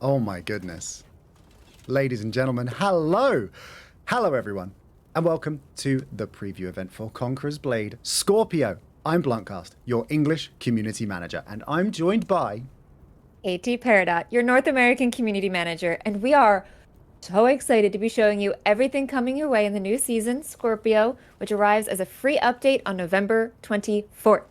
Oh my goodness. Ladies and gentlemen, hello! Hello everyone, and welcome to the preview event for Conqueror's Blade Scorpio. I'm Bluntcast, your English community manager, and I'm joined by... AT Peridot, your North American community manager, and we are so excited to be showing you everything coming your way in the new season, Scorpio, which arrives as a free update on November 24th.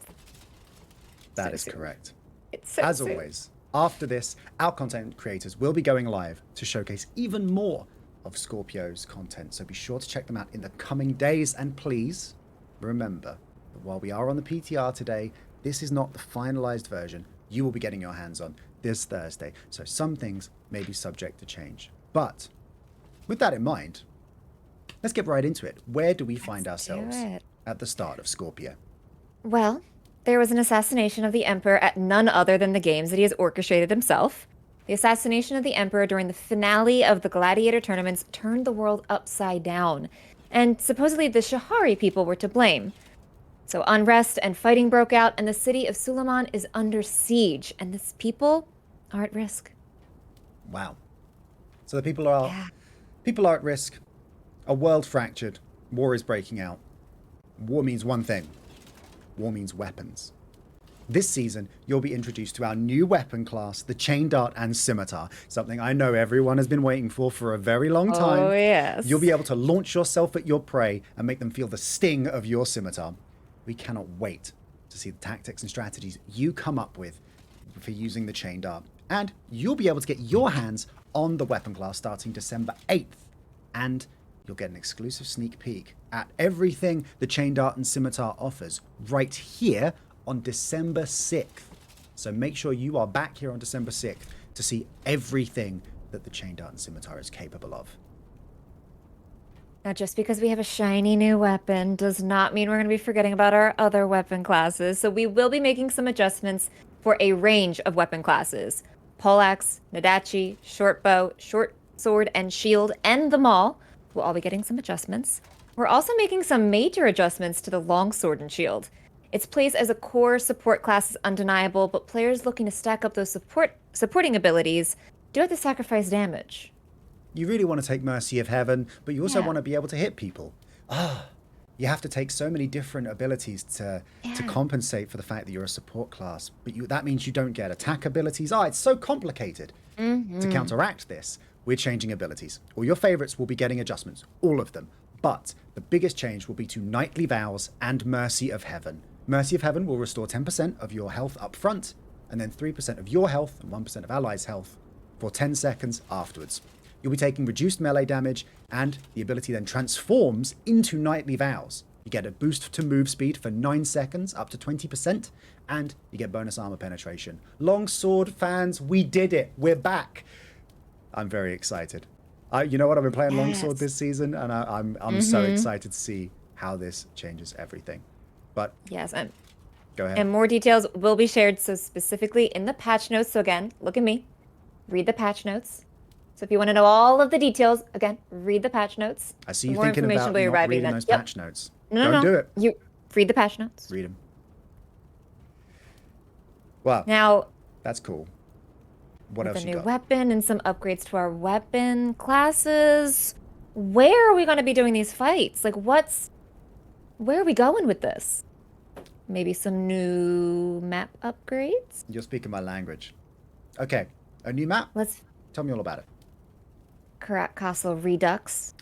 That is correct. It's so As soon. always, after this, our content creators will be going live to showcase even more of Scorpio's content, so be sure to check them out in the coming days, and please remember that while we are on the PTR today, this is not the finalized version you will be getting your hands on this Thursday, so some things may be subject to change. But with that in mind, let's get right into it. Where do we find ourselves at the start of Scorpio? Well, there was an assassination of the Emperor at none other than the games that he has orchestrated himself. The assassination of the Emperor during the finale of the Gladiator tournaments turned the world upside down, and supposedly the Shahari people were to blame. So unrest and fighting broke out, and the city of Suleiman is under siege, and its people are at risk. Wow. So the people are at risk. A world fractured. War is breaking out. War means one thing. War means weapons. This season, you'll be introduced to our new weapon class, the Chain Dart and Scimitar, something I know everyone has been waiting for a very long time. Oh, yes. You'll be able to launch yourself at your prey and make them feel the sting of your scimitar. We cannot wait to see the tactics and strategies you come up with for using the Chain Dart. And you'll be able to get your hands on the weapon class starting December 8th. And you'll get an exclusive sneak peek at everything the Chain Dart and Scimitar offers right here on December 6th. So make sure you are back here on December 6th to see everything that the Chain Dart and Scimitar is capable of. Now, just because we have a shiny new weapon does not mean we're going to be forgetting about our other weapon classes. So we will be making some adjustments for a range of weapon classes. Poleaxe, Nadachi, short bow, short sword, and shield, and the Maul will all be getting some adjustments. We're also making some major adjustments to the longsword and shield. Its place as a core support class is undeniable, but players looking to stack up those supporting abilities do have to sacrifice damage. You really want to take Mercy of Heaven, but you also want to be able to hit people. You have to take so many different abilities to compensate for the fact that you're a support class. But that means you don't get attack abilities. It's so complicated. To counteract this, we're changing abilities. All your favorites will be getting adjustments, all of them. But the biggest change will be to Knightly Vows and Mercy of Heaven. Mercy of Heaven will restore 10% of your health up front, and then 3% of your health and 1% of allies' health for 10 seconds afterwards. You'll be taking reduced melee damage, and the ability then transforms into Knightly Vows. You get a boost to move speed for 9 seconds, up to 20%, and you get bonus armor penetration. Longsword fans, we did it. We're back. I'm very excited. You know what? I've been playing Longsword this season, and I'm so excited to see how this changes everything. But yes, go ahead. And more details will be shared, so specifically in the patch notes. So again, look at me. Read the patch notes. So if you want to know all of the details, again, read the patch notes. I see you thinking about not reading those patch notes. No, do it. You read the patch notes. Read them. Wow. Now, that's cool. What else with a you new got? weapon and some upgrades to our weapon classes. Where are we going to be doing these fights? Like, where are we going with this? Maybe some new map upgrades? You're speaking my language. Okay, a new map? Let's... Tell me all about it. Karat Castle Redux.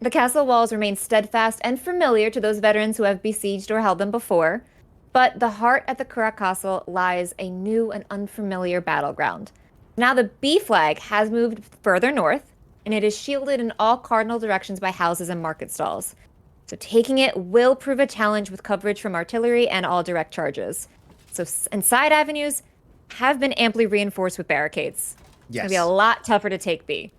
The castle walls remain steadfast and familiar to those veterans who have besieged or held them before, but the heart at the Karak Castle lies a new and unfamiliar battleground. Now the B flag has moved further north, and it is shielded in all cardinal directions by houses and market stalls. So taking it will prove a challenge with coverage from artillery and all direct charges. And side avenues have been amply reinforced with barricades. It's going to be a lot tougher to take B.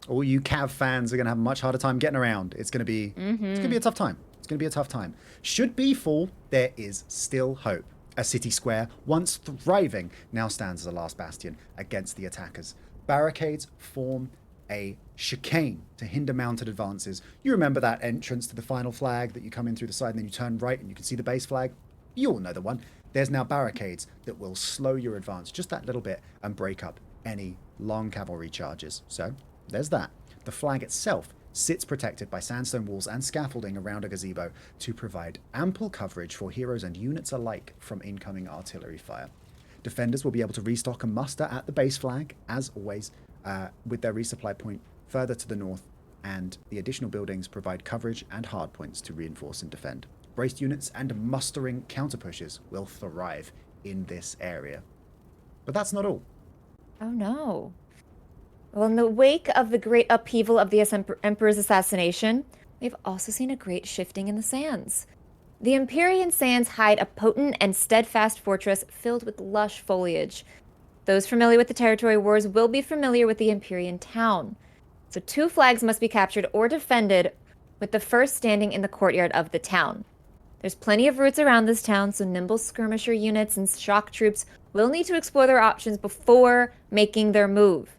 All you Cav fans are going to have a much harder time getting around. It's going to be a tough time. It's going to be a tough time. Should B fall, there is still hope. A city square, once thriving, now stands as a last bastion against the attackers. Barricades form a chicane to hinder mounted advances. You remember that entrance to the final flag that you come in through the side and then you turn right and you can see the base flag? You all know the one. There's now barricades that will slow your advance just that little bit and break up any long cavalry charges. So there's that. The flag itself sits protected by sandstone walls and scaffolding around a gazebo to provide ample coverage for heroes and units alike from incoming artillery fire. Defenders will be able to restock and muster at the base flag, as always, with their resupply point further to the north, and the additional buildings provide coverage and hardpoints to reinforce and defend. Braced units and mustering counterpushes will thrive in this area. But that's not all. Oh no. Well, in the wake of the great upheaval of the Emperor's assassination, we've also seen a great shifting in the sands. The Empyrean sands hide a potent and steadfast fortress filled with lush foliage. Those familiar with the territory wars will be familiar with the Empyrean town. So 2 flags must be captured or defended, with the first standing in the courtyard of the town. There's plenty of routes around this town, so nimble skirmisher units and shock troops will need to explore their options before making their move.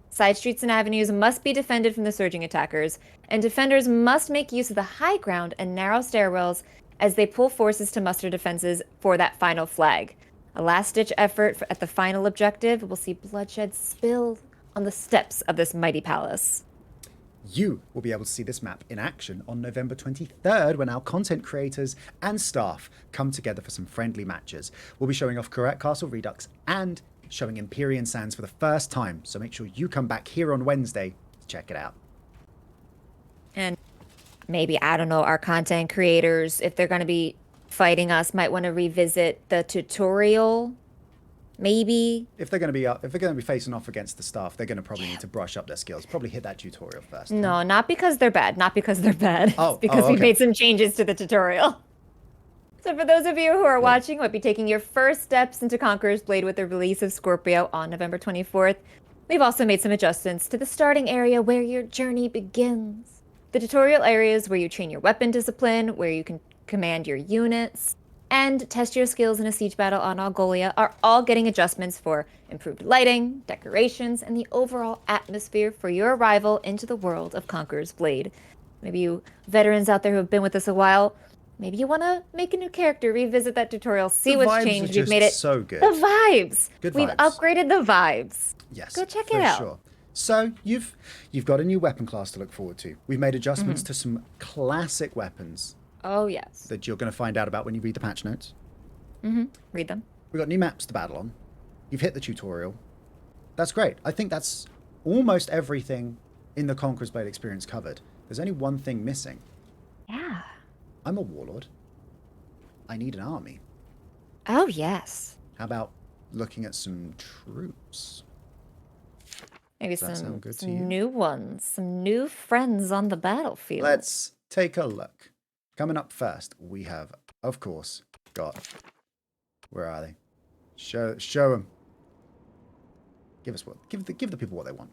Side streets and avenues must be defended from the surging attackers, and defenders must make use of the high ground and narrow stairwells as they pull forces to muster defenses for that final flag. A last-ditch effort at the final objective will see bloodshed spill on the steps of this mighty palace. You will be able to see this map in action on November 23rd when our content creators and staff come together for some friendly matches. We'll be showing off Karak Castle Redux and showing Empyrean Sands for the first time, so make sure you come back here on Wednesday to check it out. And maybe, I don't know, our content creators, if they're going to be fighting us, might want to revisit the tutorial. Maybe if they're going to be facing off against the staff, they're going to probably need to brush up their skills. Probably hit that tutorial first. No, not because they're bad. Not because they're bad. It's because okay. We've made some changes to the tutorial. So for those of you who are watching, might be taking your first steps into Conqueror's Blade with the release of Scorpio on November 24th, we've also made some adjustments to the starting area where your journey begins. The tutorial areas where you train your weapon discipline, where you can command your units, and test your skills in a siege battle on Algolia are all getting adjustments for improved lighting, decorations, and the overall atmosphere for your arrival into the world of Conqueror's Blade. Maybe you veterans out there who have been with us a while, maybe you want to make a new character, revisit that tutorial, see what's changed. We've made it so good. The vibes. Good vibes. We've upgraded the vibes. Yes. Go check it out. Sure. So you've got a new weapon class to look forward to. We've made adjustments to some classic weapons. Oh, yes. That you're going to find out about when you read the patch notes. Read them. We've got new maps to battle on. You've hit the tutorial. That's great. I think that's almost everything in the Conqueror's Blade experience covered. There's only one thing missing. Yeah. I'm a warlord. I need an army. Oh, yes. How about looking at some troops? Maybe Does that sound good to some you? new ones, some new friends on the battlefield. Let's take a look. Coming up first, we have, of course, got... Where are they? Show them. Give the people what they want.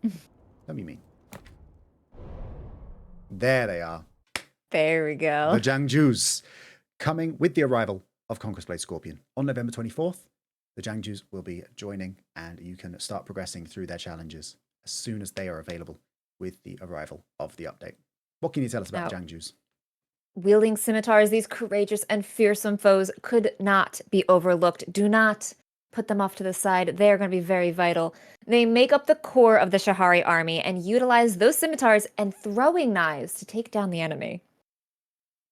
Don't be mean. There they are. There we go. The Jiangjus. Coming with the arrival of Conqueror's Blade Scorpion. On November 24th, the Jiangjus will be joining and you can start progressing through their challenges as soon as they are available with the arrival of the update. What can you tell us about the Jiangjus? Wielding scimitars, these courageous and fearsome foes could not be overlooked. Do not put them off to the side. They are going to be very vital. They make up the core of the Shahari army and utilize those scimitars and throwing knives to take down the enemy,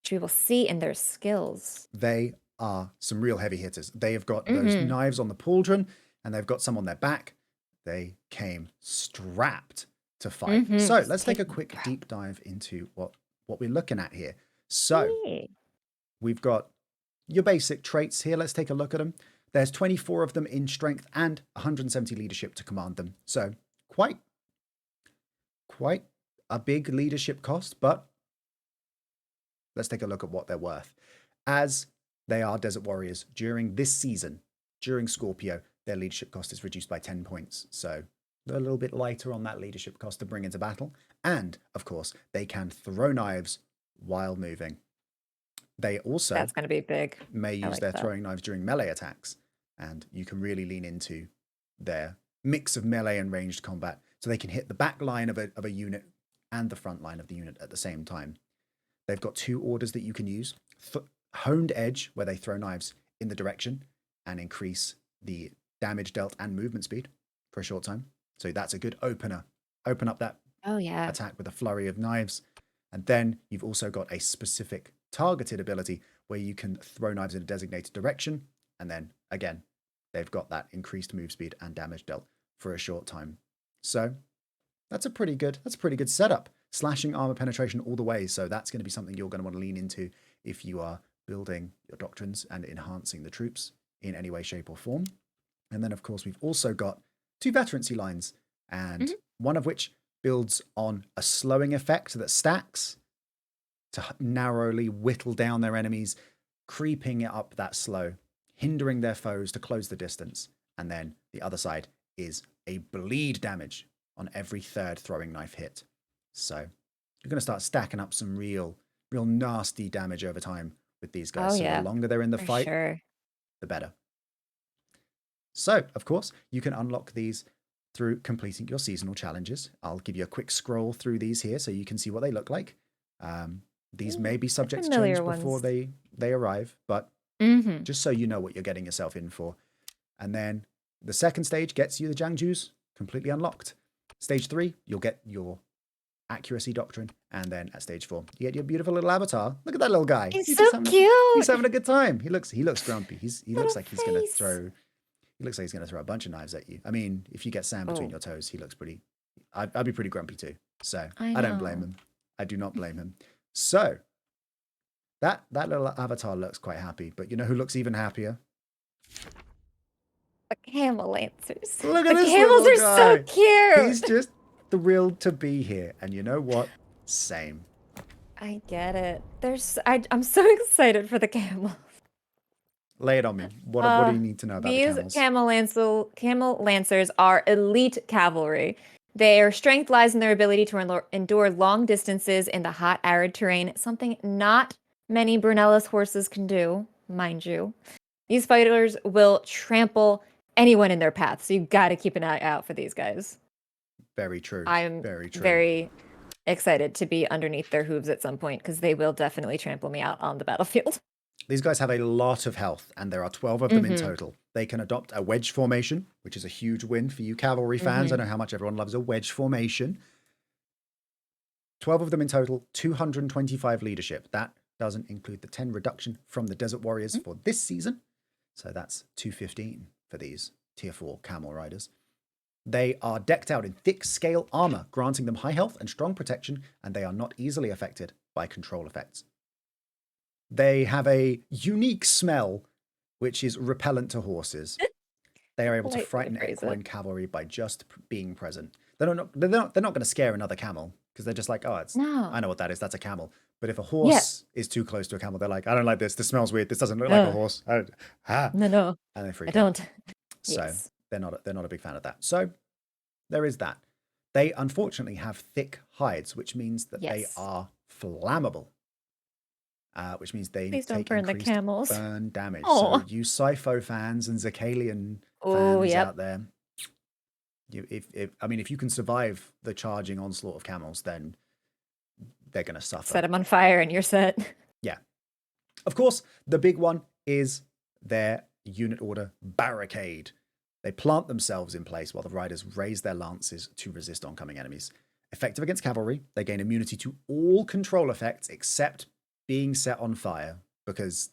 which we will see in their skills. They are some real heavy hitters. They have got those knives on the pauldron and they've got some on their back. They came strapped to fight. So let's Just take a them quick through. deep dive into what we're looking at here. So Yay. we've got your basic traits here. Let's take a look at them. There's 24 of them in strength and 170 leadership to command them. So quite a big leadership cost, but let's take a look at what they're worth. As they are desert warriors during this season, during Scorpio, their leadership cost is reduced by 10 points. So they're a little bit lighter on that leadership cost to bring into battle. And of course, they can throw knives while moving. They also That's going to be big. may I use like their that. throwing knives during melee attacks. And you can really lean into their mix of melee and ranged combat. So they can hit the back line of a unit and the front line of the unit at the same time. They've got 2 orders that you can use. Honed Edge, where they throw knives in the direction and increase the damage dealt and movement speed for a short time. So that's a good opener. Open up that attack with a flurry of knives. And then you've also got a specific targeted ability where you can throw knives in a designated direction. And then again, they've got that increased move speed and damage dealt for a short time. So that's a pretty good setup. Slashing armor penetration all the way. So that's going to be something you're going to want to lean into if you are building your doctrines and enhancing the troops in any way, shape, or form. And then, of course, we've also got 2 veterancy lines, and one of which builds on a slowing effect that stacks to narrowly whittle down their enemies, creeping it up that slow, hindering their foes to close the distance. And then the other side is a bleed damage on every 3rd throwing knife hit. So you're going to start stacking up some real nasty damage over time with these guys. Oh, so yeah, the longer they're in the fight, sure. the better. So, of course, you can unlock these through completing your seasonal challenges. I'll give you a quick scroll through these here so you can see what they look like. These may be subject to change before they arrive, but just so you know what you're getting yourself in for. And then the second stage gets you the Jiangjus completely unlocked. Stage 3, you'll get your accuracy doctrine, and then at stage 4, you get your beautiful little avatar. Look at that little guy. He's so cute. He's having a good time. He looks grumpy. He looks like he's gonna face. throw. He looks like he's gonna throw a bunch of knives at you. I mean, if you get sand between your toes, he looks pretty. I'd be pretty grumpy too. So I don't blame him. I do not blame him. So that little avatar looks quite happy, but you know who looks even happier? The camel lancers. Look at the this camels little are guy. so cute. He's just thrilled to be here, and you know what? Same. I get it. I'm so excited for the camels. Lay it on me. What do you need to know about the camels? These camel lancers are elite cavalry. Their strength lies in their ability to endure long distances in the hot, arid terrain, something not many Brunellus horses can do, mind you. These fighters will trample anyone in their path, so you got to keep an eye out for these guys. Very true. I'm very excited to be underneath their hooves at some point, because they will definitely trample me out on the battlefield. These guys have a lot of health, and there are 12 of them in total. They can adopt a wedge formation, which is a huge win for you cavalry fans. I know how much everyone loves a wedge formation. 12 of them in total, 225 leadership. That doesn't include the 10 reduction from the Desert Warriors for this season. So that's 215 for these tier 4 camel riders. They are decked out in thick scale armor, granting them high health and strong protection, and they are not easily affected by control effects. They have a unique smell, which is repellent to horses. They are able to frighten equine cavalry by just being present. They're not going to scare another camel, because they're just like, I know what that is. That's a camel. But if a horse is too close to a camel, they're like, I don't like this. This smells weird. This doesn't look like a horse. No. And they freak out. I don't. So they're not a big fan of that. So there is that. They unfortunately have thick hides, which means that they are flammable. Which means they take burn increased the camels. burn damage. So you Sipho fans and Zakalian fans out there, if you can survive the charging onslaught of camels, then they're going to suffer. Set them on fire and you're set. Yeah. Of course, the big one is their unit order barricade. They plant themselves in place while the riders raise their lances to resist oncoming enemies. Effective against cavalry, they gain immunity to all control effects except being set on fire, because,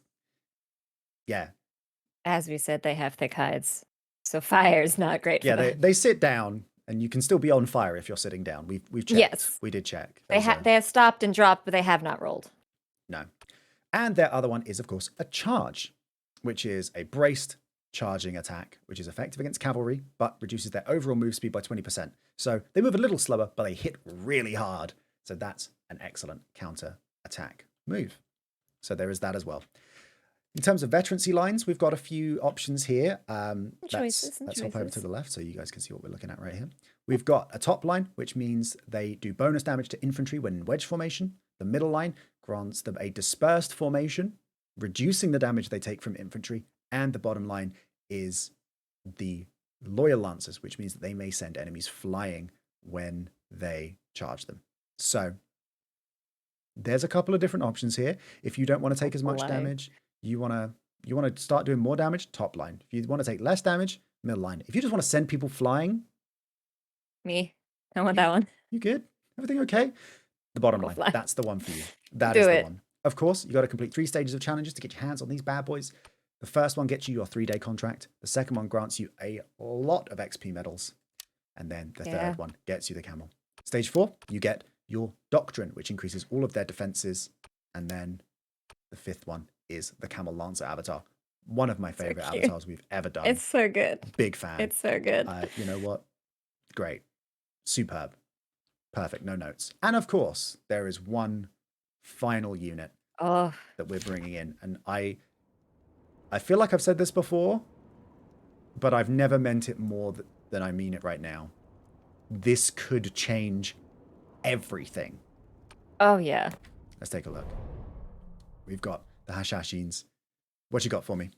as we said, they have thick hides, so fire is not great for them. They sit down and you can still be on fire if you're sitting down. We've checked. Yes. We did check. They have stopped and dropped, but they have not rolled. No. And their other one is, of course, a charge, which is a braced charging attack, which is effective against cavalry, but reduces their overall move speed by 20%. So they move a little slower, but they hit really hard. So that's an excellent counter attack move. So there is that as well. In terms of veterancy lines, we've got a few options here. Let's hop over to the left so you guys can see what we're looking at right here. We've got a top line, which means they do bonus damage to infantry when in wedge formation. The middle line grants them a dispersed formation, reducing the damage they take from infantry. And the bottom line is the loyal lancers, which means that they may send enemies flying when they charge them. So there's a couple of different options here. If you don't want to take as much damage, you want to start doing more damage, top line. If you want to take less damage, middle line. If you just want to send people flying, I want that one. You good? Everything okay? The bottom line. That's the one for you. That is the one. Of course, you got to complete 3 stages of challenges to get your hands on these bad boys. The first one gets you your 3-day contract. The second one grants you a lot of XP medals. And then the third one gets you the camel. Stage 4, you get your doctrine, which increases all of their defenses. And then the 5th one is the Camel Lancer avatar. One of my favorite avatars we've ever done. It's so good. Big fan. It's so good. You know what? Great. Superb. Perfect. No notes. And of course, there is one final unit that we're bringing in. And I feel like I've said this before, but I've never meant it more than I mean it right now. This could change everything. Oh, yeah. Let's take a look. We've got the Hashashins. What you got for me?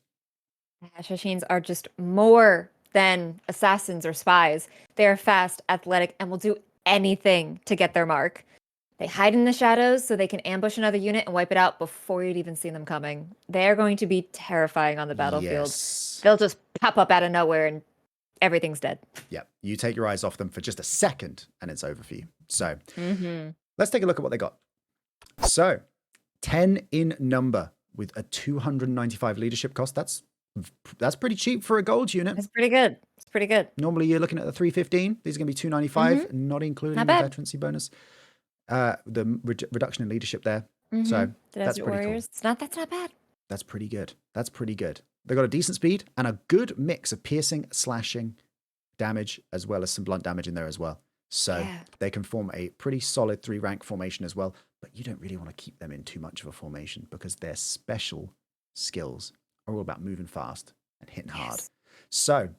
The Hashashins are just more than assassins or spies. They're fast, athletic, and will do anything to get their mark. They hide in the shadows so they can ambush another unit and wipe it out before you'd even see them coming. They're going to be terrifying on the battlefield. Yes. They'll just pop up out of nowhere and everything's dead. Yeah, you take your eyes off them for just a second and it's over for you. So let's take a look at what they got. So 10 in number with a 295 leadership cost. That's pretty cheap for a gold unit. It's pretty good. It's pretty good. Normally you're looking at the 315. These are going to be 295, not including the veterancy bonus. The reduction in leadership there. So that's pretty cool. That's not bad. That's pretty good. That's pretty good. They've got a decent speed and a good mix of piercing, slashing, damage, as well as some blunt damage in there as well. So they can form a pretty solid 3-rank formation as well. But you don't really want to keep them in too much of a formation because their special skills are all about moving fast and hitting hard. So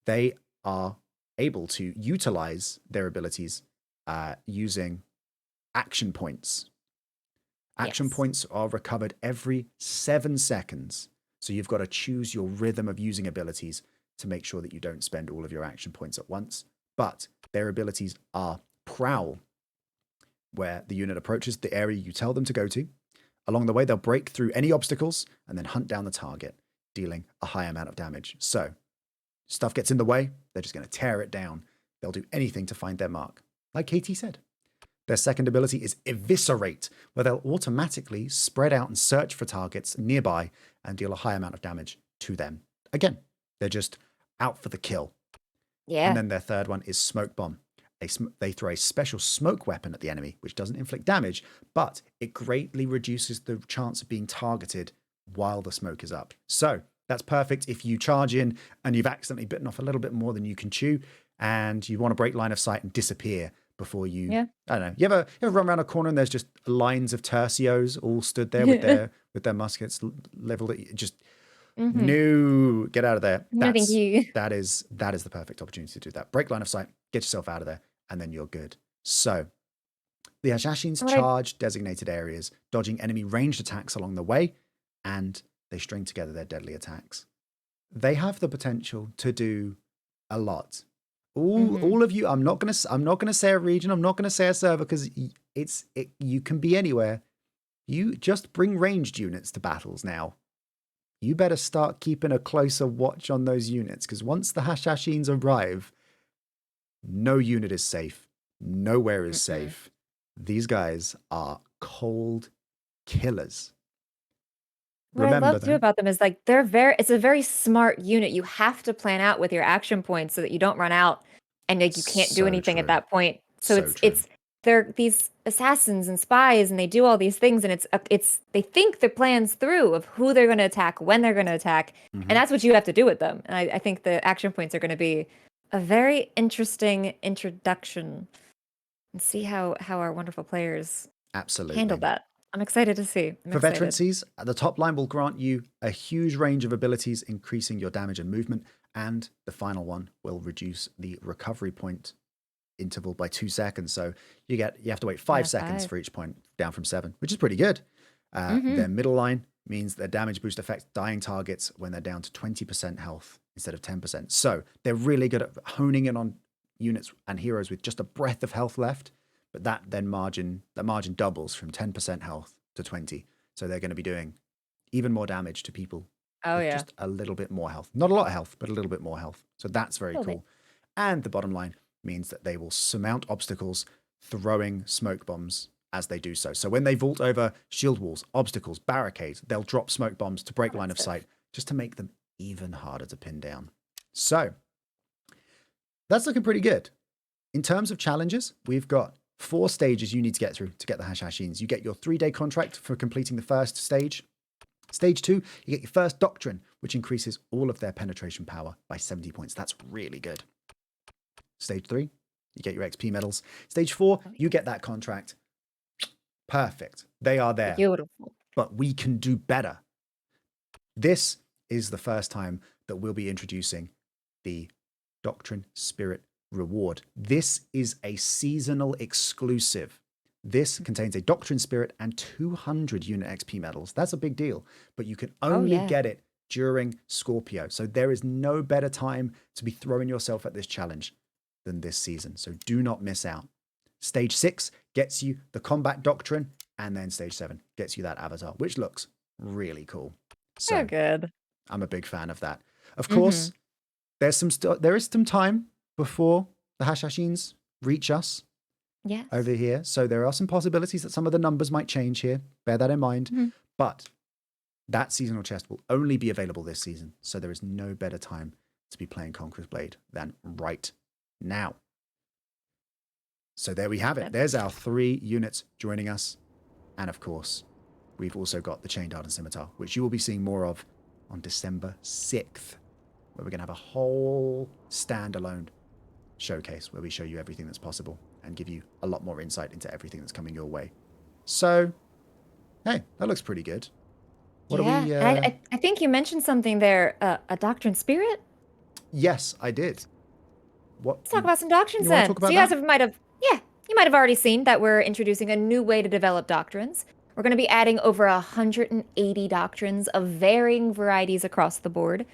they are able to utilize their abilities using action points. Action points are recovered every 7 seconds. So you've got to choose your rhythm of using abilities to make sure that you don't spend all of your action points at once. But their abilities are Prowl, where the unit approaches the area you tell them to go to. Along the way, they'll break through any obstacles and then hunt down the target, dealing a high amount of damage. So stuff gets in the way, they're just going to tear it down. They'll do anything to find their mark. Like KT said. Their second ability is Eviscerate, where they'll automatically spread out and search for targets nearby and deal a high amount of damage to them. Again, they're just out for the kill. And then their third one is Smoke Bomb. They throw a special smoke weapon at the enemy, which doesn't inflict damage, but it greatly reduces the chance of being targeted while the smoke is up. So that's perfect if you charge in and you've accidentally bitten off a little bit more than you can chew and you want to break line of sight and disappear before you, I don't know. You ever run around a corner and there's just lines of tercios all stood there with their muskets leveled at you? Just no, get out of there. No, thank you. That is the perfect opportunity to do that. Break line of sight, get yourself out of there, and then you're good. So the Hashashins charge designated areas, dodging enemy ranged attacks along the way, and they string together their deadly attacks. They have the potential to do a lot. All of you, I'm not gonna say a region, I'm not gonna say a server because you can be anywhere. You just bring ranged units to battles now. You better start keeping a closer watch on those units because once the Hashashins arrive, no unit is safe. Nowhere is safe. These guys are cold killers. What I love too about them is like it's a very smart unit. You have to plan out with your action points so that you don't run out and like you can't do So anything at true. that point. So So true. it's they're these assassins and spies, and they do all these things, and it's they think their plans through of who they're going to attack, when they're going to attack, and Hmm. that's what you have to do with them. And I think the action points are going to be a very interesting introduction, and see how our wonderful players handle Absolutely. that. I'm excited to see. I'm For excited. veterancies, the top line will grant you a huge range of abilities, increasing your damage and movement. And the final one will reduce the recovery point interval by 2 seconds. So you have to wait 5 seconds Five. for each point, down from 7, which is pretty good. Mm-hmm. Their middle line means their damage boost affects dying targets when they're down to 20% health instead of 10%. So they're really good at honing in on units and heroes with just a breath of health left. But that margin doubles from 10% health to 20. So they're going to be doing even more damage to people Oh with yeah. just a little bit more health. Not a lot of health, but a little bit more health. So that's very Little bit. cool. And the bottom line means that they will surmount obstacles throwing smoke bombs as they do so. So when they vault over shield walls, obstacles, barricades, they'll drop smoke bombs to break line of sight just to make them even harder to pin down. So that's looking pretty good. In terms of challenges, we've got 4 stages you need to get through to get the Hashashins. You get your 3-day contract for completing the first stage. Stage 2, you get your first doctrine, which increases all of their penetration power by 70 points. That's really good. Stage 3, you get your XP medals. Stage 4, you get that contract. Perfect. They are there. Beautiful. But we can do better. This is the first time that we'll be introducing the Doctrine Spirit reward. This is a seasonal exclusive. This contains a Doctrine Spirit and 200 unit XP medals. That's a big deal, but you can only get it during Scorpio. So there is no better time to be throwing yourself at this challenge than this season. So do not miss out. Stage 6 gets you the Combat Doctrine, and then Stage 7 gets you that Avatar, which looks really cool. So So good. I'm a big fan of that. Of course, there is some time before the Hashashins reach us over here. So there are some possibilities that some of the numbers might change here. Bear that in mind. But that seasonal chest will only be available this season. So there is no better time to be playing Conqueror's Blade than right now. So there we have it. There's our 3 units joining us. And of course, we've also got the Chained Ardent Scimitar, which you will be seeing more of on December 6th, where we're going to have a whole standalone showcase where we show you everything that's possible and give you a lot more insight into everything that's coming your way. So, hey, that looks pretty good. What are we... I think you mentioned something there, a Doctrine Spirit? Yes, I did. Let's talk about some doctrines you want to then. talk about So you guys you might have already seen that we're introducing a new way to develop doctrines. We're going to be adding over 180 doctrines of varying varieties across the board.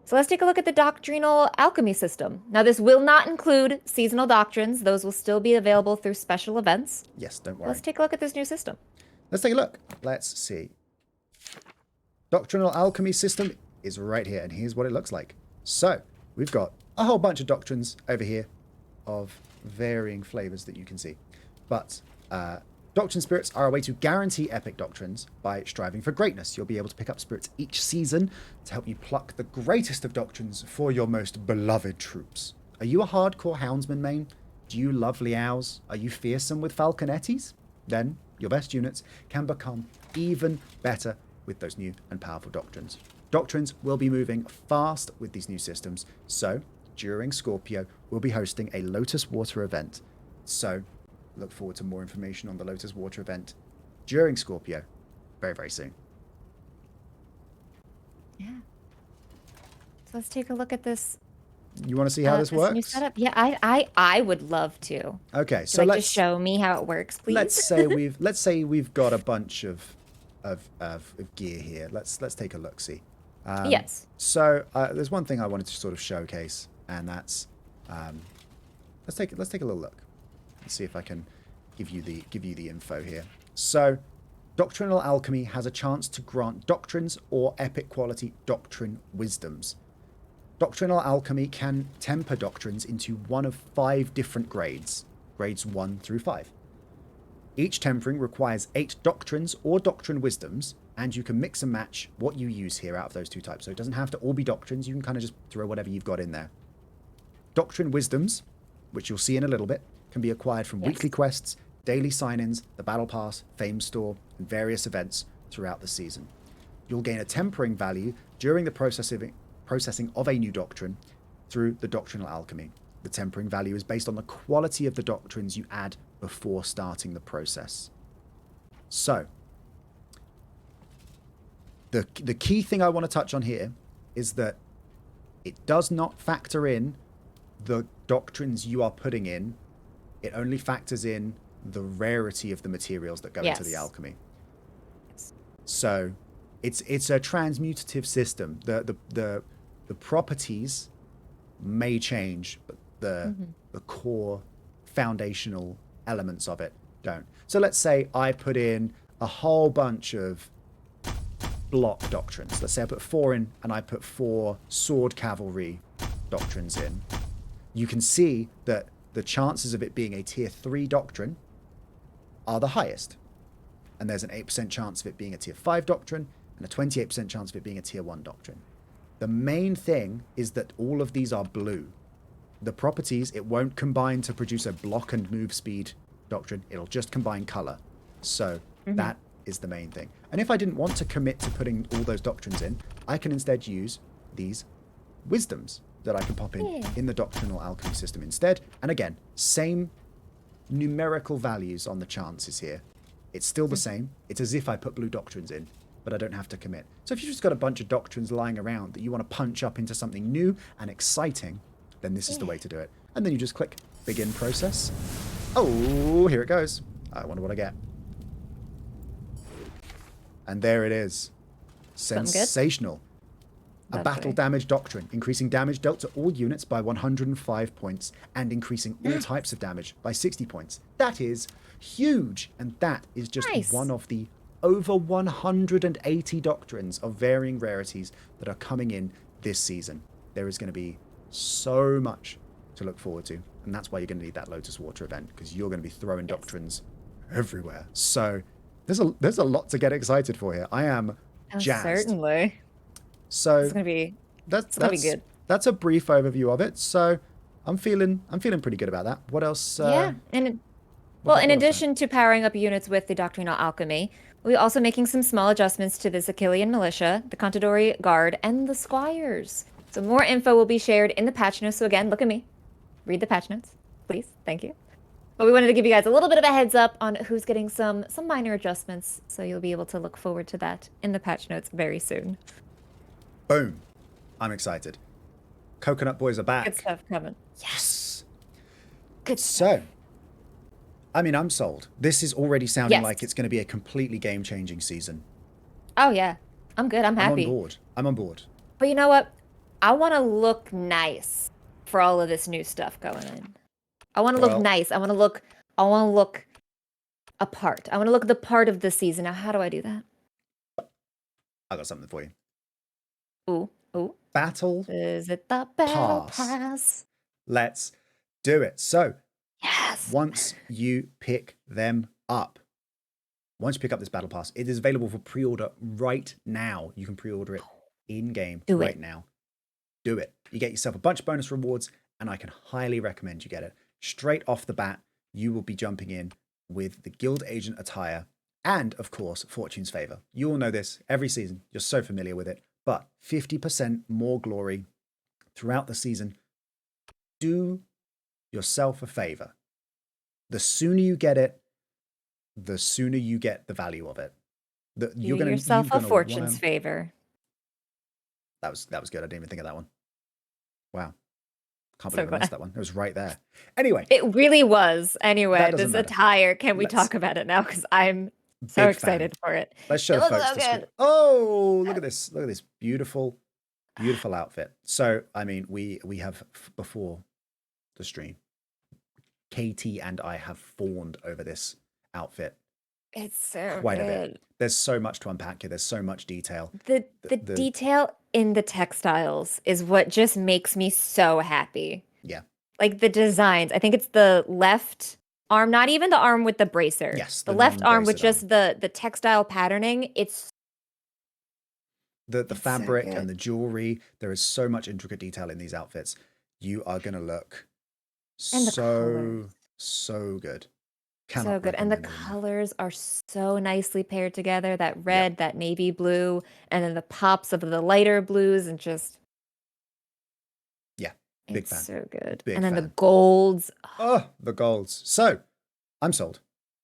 So let's take a look at the doctrinal alchemy system. Now, this will not include seasonal doctrines. Those will still be available through special events. Yes, don't worry. Let's take a look at this new system. Let's take a look. Let's see. Doctrinal alchemy system is right here, and here's what it looks like. So, we've got a whole bunch of doctrines over here of varying flavors that you can see. But Doctrine Spirits are a way to guarantee epic doctrines by striving for greatness. You'll be able to pick up spirits each season to help you pluck the greatest of doctrines for your most beloved troops. Are you a hardcore houndsman main? Do you love Liaos? Are you fearsome with Falconettis? Then your best units can become even better with those new and powerful doctrines. Doctrines will be moving fast with these new systems, so during Scorpio, we'll be hosting a Lotus Water event. So look forward to more information on the Lotus Water event during Scorpio very, very soon. Yeah. So let's take a look at this. You want to see how this works? New setup? Yeah, I would love to. Okay, so let's just show me how it works, please. Let's say we've got a bunch of gear here. Let's take a look. See. Yes. So there's one thing I wanted to sort of showcase, and that's let's take a little look and see if I can give you the info here. So, Doctrinal Alchemy has a chance to grant doctrines or epic quality doctrine wisdoms. Doctrinal Alchemy can temper doctrines into one of 5 different grades 1 through 5. Each tempering requires 8 doctrines or doctrine wisdoms, and you can mix and match what you use here out of those 2 types. So it doesn't have to all be doctrines, you can kind of just throw whatever you've got in there. Doctrine wisdoms which you'll see in a little bit, can be acquired from weekly quests, daily sign-ins, the Battle Pass, Fame Store, and various events throughout the season. You'll gain a tempering value during the processing of a new doctrine through the doctrinal alchemy. The tempering value is based on the quality of the doctrines you add before starting the process. So, the key thing I want to touch on here is that it does not factor in the doctrines you are putting in. It only factors in the rarity of the materials that go into the alchemy. So it's a transmutative system. The properties may change, but the core foundational elements of it don't. So let's say I put in a whole bunch of block doctrines. Let's say I put 4 in and I put 4 sword cavalry doctrines in. You can see that the chances of it being a tier 3 doctrine are the highest. And there's an 8% chance of it being a tier 5 doctrine and a 28% chance of it being a tier 1 doctrine. The main thing is that all of these are blue. The properties, it won't combine to produce a block and move speed doctrine. It'll just combine color. So that is the main thing. And if I didn't want to commit to putting all those doctrines in, I can instead use these wisdoms that I can pop in the doctrinal alchemy system instead. And again, same numerical values on the chances here. It's still the same. It's as if I put blue doctrines in, but I don't have to commit. So if you've just got a bunch of doctrines lying around that you want to punch up into something new and exciting, then this is the way to do it. And then you just click begin process. Oh, here it goes. I wonder what I get. And there it is. Sensational. A battle damage doctrine, increasing damage dealt to all units by 105 points and increasing all types of damage by 60 points. That is huge. And that is just one of the over 180 doctrines of varying rarities that are coming in this season. There is going to be so much to look forward to. And that's why you're going to need that Lotus Water event, because you're going to be throwing doctrines everywhere. So there's a lot to get excited for here. I am jazzed. Certainly. So it's gonna be good. That's a brief overview of it. So I'm feeling pretty good about that. What else? In addition to powering up units with the Doctrinal Alchemy, we're also making some small adjustments to the Zakilian Militia, the Contadori Guard, and the Squires. So more info will be shared in the patch notes. So again, look at me. Read the patch notes, please. Thank you. But we wanted to give you guys a little bit of a heads up on who's getting some minor adjustments. So you'll be able to look forward to that in the patch notes very soon. Boom. I'm excited. Coconut Boys are back. Good stuff coming. Yes. Good stuff. So, I mean, I'm sold. This is already sounding like it's going to be a completely game-changing season. Oh, yeah. I'm good. I'm happy. I'm on board. But you know what? I want to look nice for all of this new stuff going in. I want to look nice. I want to look apart. I want to look the part of the season. Now, how do I do that? I got something for you. Ooh. Battle Is it the battle pass? Let's do it. So, yes. Once you pick this battle pass, it is available for pre-order right now. You can pre-order it in-game now. Do it. You get yourself a bunch of bonus rewards, and I can highly recommend you get it. Straight off the bat, you will be jumping in with the Guild Agent attire and, of course, Fortune's Favor. You all know this every season. You're so familiar with it. But 50% more glory throughout the season. Do yourself a favor. The sooner you get it, the sooner you get the value of it. Do yourself a Fortune's Favor. That was good. I didn't even think of that one. Wow. Can't believe I missed that one. It was right there. Anyway. It really was. Anyway, this attire. Can we talk about it now? Because I'm so excited for it. Let's show the folks the screen. Oh, look at this. Look at this beautiful, beautiful outfit. So, I mean, we have, before the stream, Katie and I have fawned over this outfit. It's so quite a bit. There's so much to unpack here. There's so much detail. The detail in the textiles is what just makes me so happy. Yeah. Like the designs. I think it's the left arm, not even the arm with the bracer. Yes. The left arm with just the textile patterning. It's the fabric and the jewelry. There is so much intricate detail in these outfits. You are going to look And the colors. So good. So Cannot good. And the recommend it enough. colors are so nicely paired together. That Yep. red, that navy blue, and then the pops of the lighter blues and just Yeah. Big it's fan. so good. Big And then the fan. golds. Oh, the golds. So I'm sold.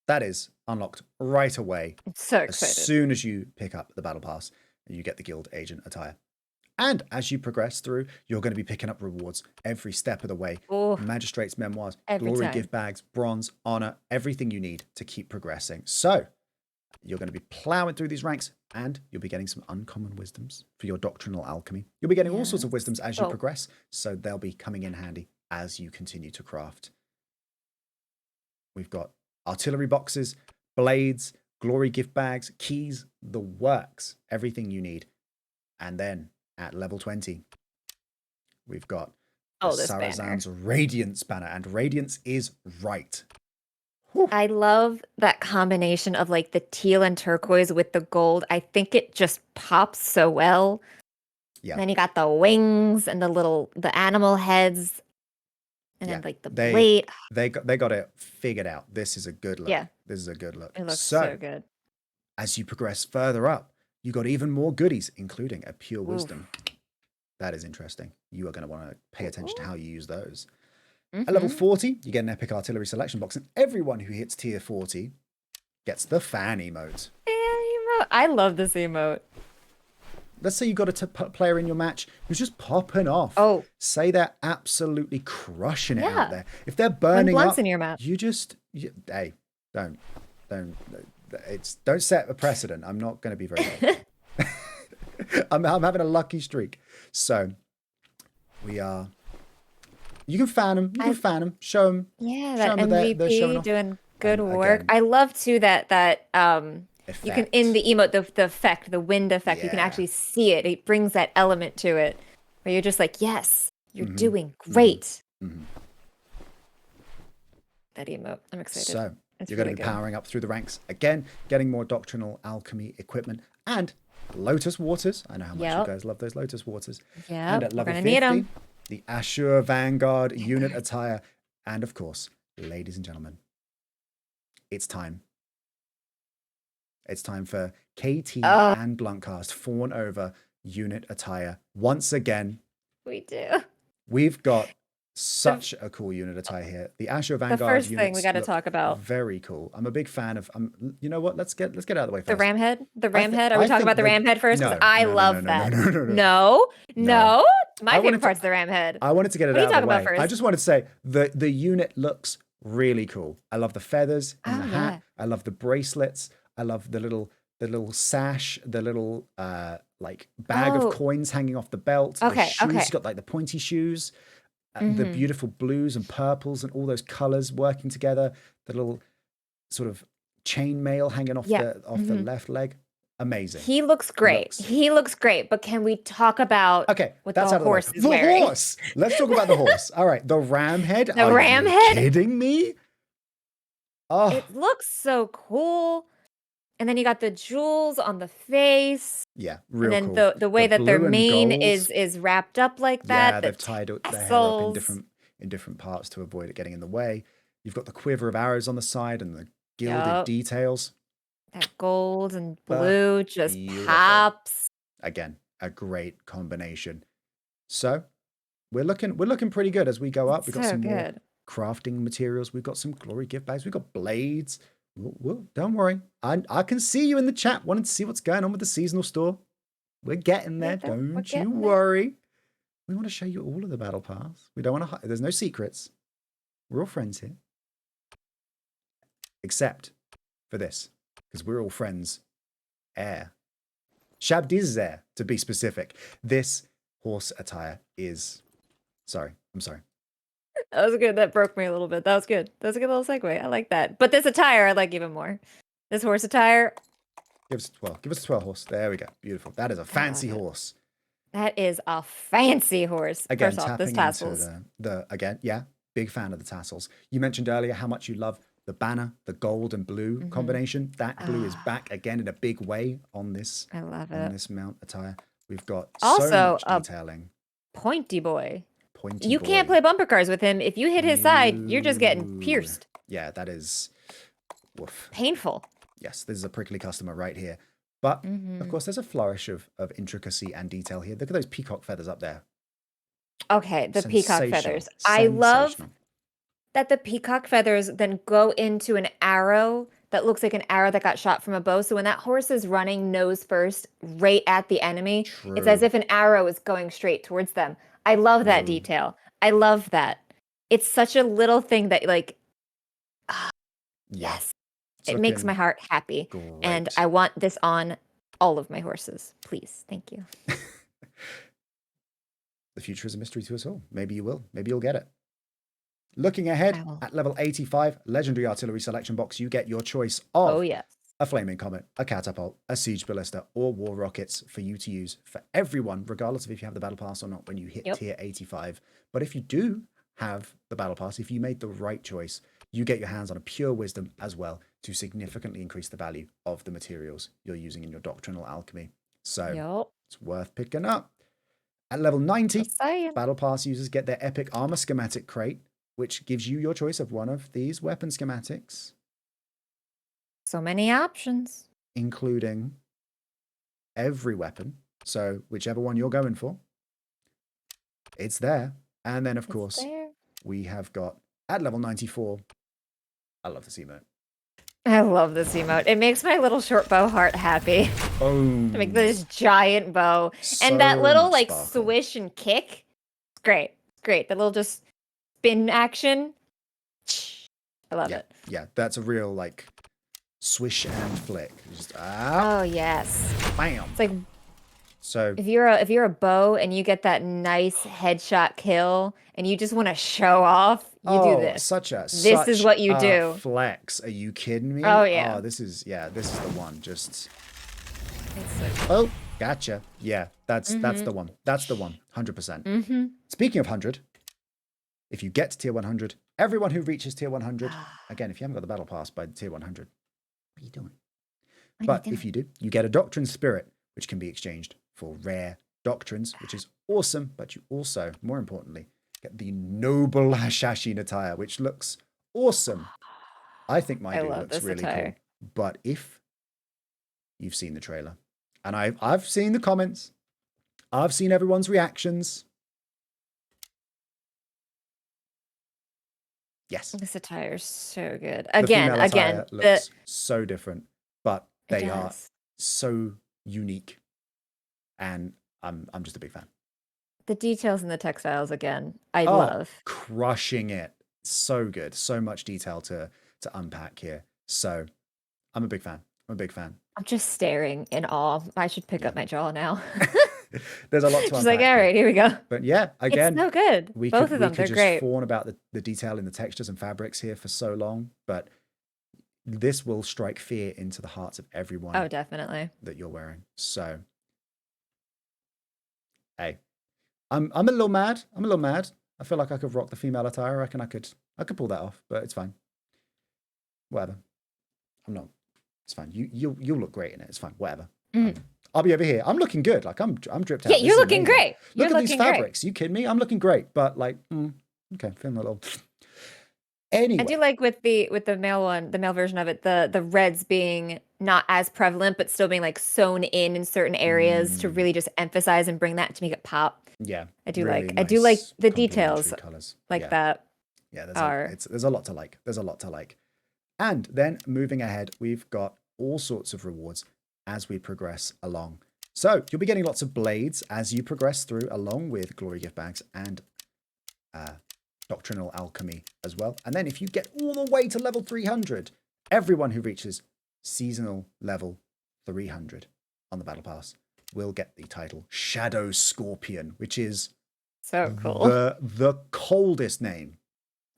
That is unlocked right away I'm so as excited. soon as you pick up the battle pass and you get the guild agent attire. And as you progress through, you're going to be picking up rewards every step of the way. Oh, Magistrate's memoirs, every glory time. gift bags, bronze, honor, everything you need to keep progressing. So you're going to be plowing through these ranks and you'll be getting some uncommon wisdoms for your doctrinal alchemy. You'll be getting all sorts of wisdoms as you Oh. progress. So they'll be coming in handy as you continue to craft. We've got artillery boxes, blades, glory gift bags, keys, the works, everything you need. And then at level 20, we've got the this banner. Sarazan's Radiance banner, and Radiance is right. I love that combination of like the teal and turquoise with the gold. I think it just pops so well. Yeah. And then you got the wings and the animal heads. And then like the blade. They got it figured out. This is a good look. Yeah. This is a good look. It looks so good. As you progress further up, you got even more goodies, including a pure wisdom. That is interesting. You are going to want to pay attention to how you use those. At level 40, you get an epic artillery selection box, and everyone who hits tier 40 gets the fan emote. I love this emote. Let's say you got a player in your match who's just popping off. Oh. Say they're absolutely crushing it out there. If they're burning up, in your map. Hey, don't set a precedent. I'm not going to be very good. I'm having a lucky streak. So you can fan them. You can fan them. Show them. Yeah, that MVP they're showing off. doing good work. Again, I love too that you can in the emote the effect, the wind effect. You can actually see it. It brings that element to it where you're just like, yes, you're doing great. That emote, I'm excited. So you're going to be powering up through the ranks again, getting more doctrinal alchemy equipment and Lotus Waters. I know how much you guys love those Lotus Waters. Yeah, and at level 50, need them. The Ashur Vanguard unit attire. And of course, ladies and gentlemen, it's time. It's time for KT and Bluntcast fawn over unit attire once again. We do. We've got such a cool unit attire here. The Ashur Vanguard. The first thing we got to talk about. Very cool. I'm a big fan of. You know what? Let's get out of the way first. The ram head. The ram head. Are we talking about the ram head first? Because I love that. No. My favorite part's the ram head. I wanted to get it out of the way. What are you talking about first? I just wanted to say the unit looks really cool. I love the feathers and the hat. I love the bracelets. I love the little sash, the little like bag of coins hanging off the belt. Okay. The shoes, you've got like the pointy shoes. The beautiful blues and purples and all those colors working together. The little sort of chain mail hanging off the left leg. Amazing. He looks great. He looks great. But can we talk about what that's the horse is wearing? The horse. Let's talk about the horse. All right. The ram head. The ram head? Kidding me? Oh. It looks so cool. And then you got the jewels on the face. Yeah, real cool. And then the way that their mane is wrapped up like that. Yeah, they've tied their head up in different parts to avoid it getting in the way. You've got the quiver of arrows on the side and the gilded details. That gold and blue just pops. Again, a great combination. So we're looking pretty good as we go up. We've got some more crafting materials. We've got some glory gift bags. We've got blades. Well, don't worry. I can see you in the chat wanting to see what's going on with the seasonal store. We're getting there. Don't you worry. We want to show you all of the battle pass. We don't want to hide. There's no secrets. We're all friends here. Except for this, because we're all friends. Shabdizer, to be specific. This horse attire is... Sorry, I'm sorry. That was good. That broke me a little bit. That was good. That was a good little segue. I like that. But this attire, I like even more. This horse attire. Give us 12. Give us a 12 horse. There we go. Beautiful. That is a fancy horse. That is a fancy horse. Again, First off, tapping tassels. Into big fan of the tassels. You mentioned earlier how much you love the banner, the gold and blue combination. That blue is back again in a big way on this. I love it. On this mount attire. We've got also so much detailing. Pointy boy. Pointy You can't boy. play bumper cars with him. If you hit his side, you're just getting No. pierced. Yeah, that is woof. Painful. Yes, this is a prickly customer right here. But of Mhm. course, there's a flourish of intricacy and detail here. Look at those peacock feathers up there. Okay, the peacock Sensational. feathers. I love Sensational. that the peacock feathers then go into an arrow that looks like an arrow that got shot from a bow. So when that horse is running nose first right at the enemy, it's as True. if an arrow is going straight towards them. I love that True. detail. I love that. It's such a little thing that like Yeah. yes. It's It makes my looking heart happy. And great. I want this on all of my horses. Please. Thank you. The future is a mystery to us all. Maybe you will. Maybe you'll get it. Looking ahead I will. at level 85, Legendary Artillery Selection Box, you get your choice of Oh yes. a Flaming Comet, a Catapult, a Siege Ballista, or War Rockets for you to use for everyone, regardless of if you have the Battle Pass or not when you hit Yep. tier 85. But if you do have the Battle Pass, if you made the right choice, you get your hands on a Pure Wisdom as well to significantly increase the value of the materials you're using in your Doctrinal Alchemy. So Yep. it's worth picking up. At level 90, Just saying. Battle Pass users get their Epic Armor Schematic Crate, which gives you your choice of one of these weapon schematics, So many options. including every weapon. So whichever one you're going for, it's there. And then, of It's course, there. we have got at level 94. I love this emote. I love this emote. It makes my little short bow heart happy. Oh, To make this giant bow. so And that little much like sparkle. swish and kick. It's great. It's great. That little just spin action. I love Yeah, it. yeah, that's a real like swish and flick. Just ah, Oh yes. bam. It's like So if you're a bow and you get that nice headshot kill and you just want to show off, you do this. such a This is what you do. flex. Are you kidding me? Oh, yeah. Oh, this is the one. Just It's so oh, gotcha. Yeah, that's the one. That's the one. 100%. Mm-hmm. Speaking of 100, if you get to tier 100, everyone who reaches tier 100, again, if you haven't got the battle pass by tier 100, what are you doing? But if you do, you get a Doctrine Spirit, which can be exchanged for rare doctrines, which is awesome. But you also, more importantly, get the Noble Hashashin attire, which looks awesome. I think my I dude love looks this really attire. cool. But if you've seen the trailer, and I've seen the comments, I've seen everyone's reactions. Yes, This attire is so good. the Again, female attire the looks so different, but it they are does. so unique, and I'm just a big fan. The details in the textiles again, I Oh, love. crushing it. So good. So much detail to unpack here. So I'm a big fan. I'm a big fan. I'm just staring in awe. I should pick up my jaw now. There's a lot to She's unpack like, all here. right, here we go. But yeah, again, It's so good. we Both could, of them, we could they're just great. fawn about the detail in the textures and fabrics here for so long, but this will strike fear into the hearts of everyone Oh, definitely. that you're wearing. So, hey, I'm a little mad. I'm a little mad. I feel like I could rock the female attire. I reckon I could pull that off, but it's fine. Whatever. I'm not. It's fine. You'll look great in it. It's fine. Whatever. I'll be over here. I'm looking good. Like I'm dripped out. Yeah, This you're is looking amazing. great. Look You're at these looking great. fabrics. You kidding me? I'm looking great, but like, okay, feeling a little. Anyway, I do like with the male one, the male version of it, the reds being not as prevalent, but still being like sewn in certain areas to really just emphasize and bring that to make it pop. yeah, I do really like the nice details complementary colours. like Yeah. that. Yeah, are there's a lot to like. There's a lot to like. And then moving ahead, we've got all sorts of rewards as we progress along. So you'll be getting lots of blades as you progress through, along with glory gift bags and doctrinal alchemy as well. And then if you get all the way to level 300, everyone who reaches seasonal level 300 on the battle pass will get the title Shadow Scorpion, which is so cool. the coldest name.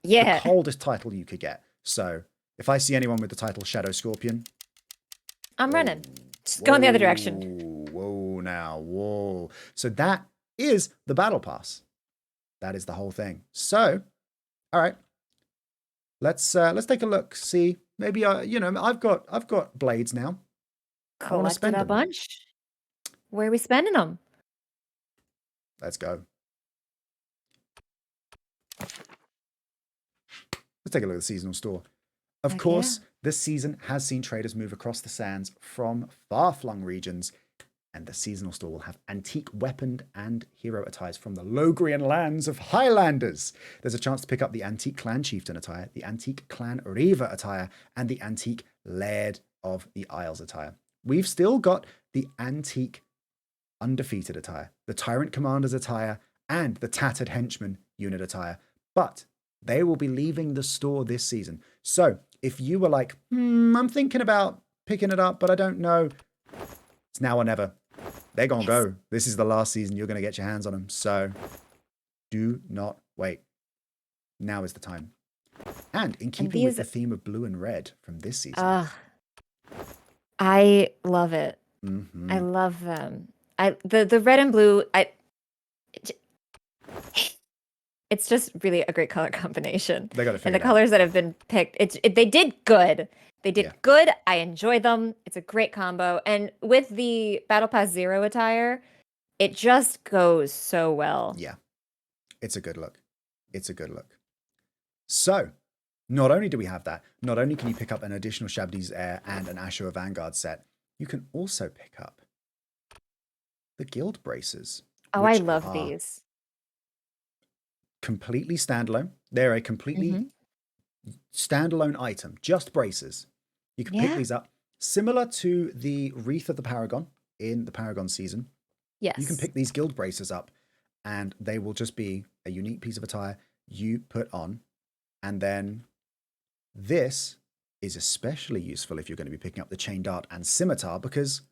Yeah. The coldest title you could get. So if I see anyone with the title Shadow Scorpion, I'm running. Just going the other direction. Whoa now, whoa. So that is the battle pass. That is the whole thing. So, all right. Let's take a look. See, maybe I've got blades now. I want to spend Collected a them. bunch. Where are we spending them? Let's go. Let's take a look at the seasonal store. Of Heck course, this season has seen traders move across the sands from far-flung regions, and the seasonal store will have antique weapon and hero attires from the Logrian lands of Highlanders. There's a chance to pick up the antique clan chieftain attire, the antique clan Reaver attire, and the antique Laird of the Isles attire. We've still got the antique undefeated attire, the tyrant commander's attire, and the tattered henchman unit attire, but they will be leaving the store this season. So if you were like, I'm thinking about picking it up, but I don't know, it's now or never. They're going to go. This is the last season you're going to get your hands on them. So do not wait. Now is the time. And in keeping with the theme of blue and red from this season. I love it. Mm-hmm. I love them. The red and blue, it's just really a great color combination. They got to figure and the it colors out. that have been picked, they did good. They did good. I enjoy them. It's a great combo. And with the Battle Pass Zero attire, it just goes so well. Yeah. It's a good look. It's a good look. So, not only do we have that, not only can you pick up an additional Shabdi's Heir and an Ashura Vanguard set, you can also pick up the Guild Braces. Oh, I love these. Completely standalone. They're a completely standalone item, just braces. You can pick these up. Similar to the Wreath of the Paragon in the Paragon season. Yes. You can pick these Guild Braces up and they will just be a unique piece of attire you put on. And then this is especially useful if you're going to be picking up the Chain Dart and Scimitar, because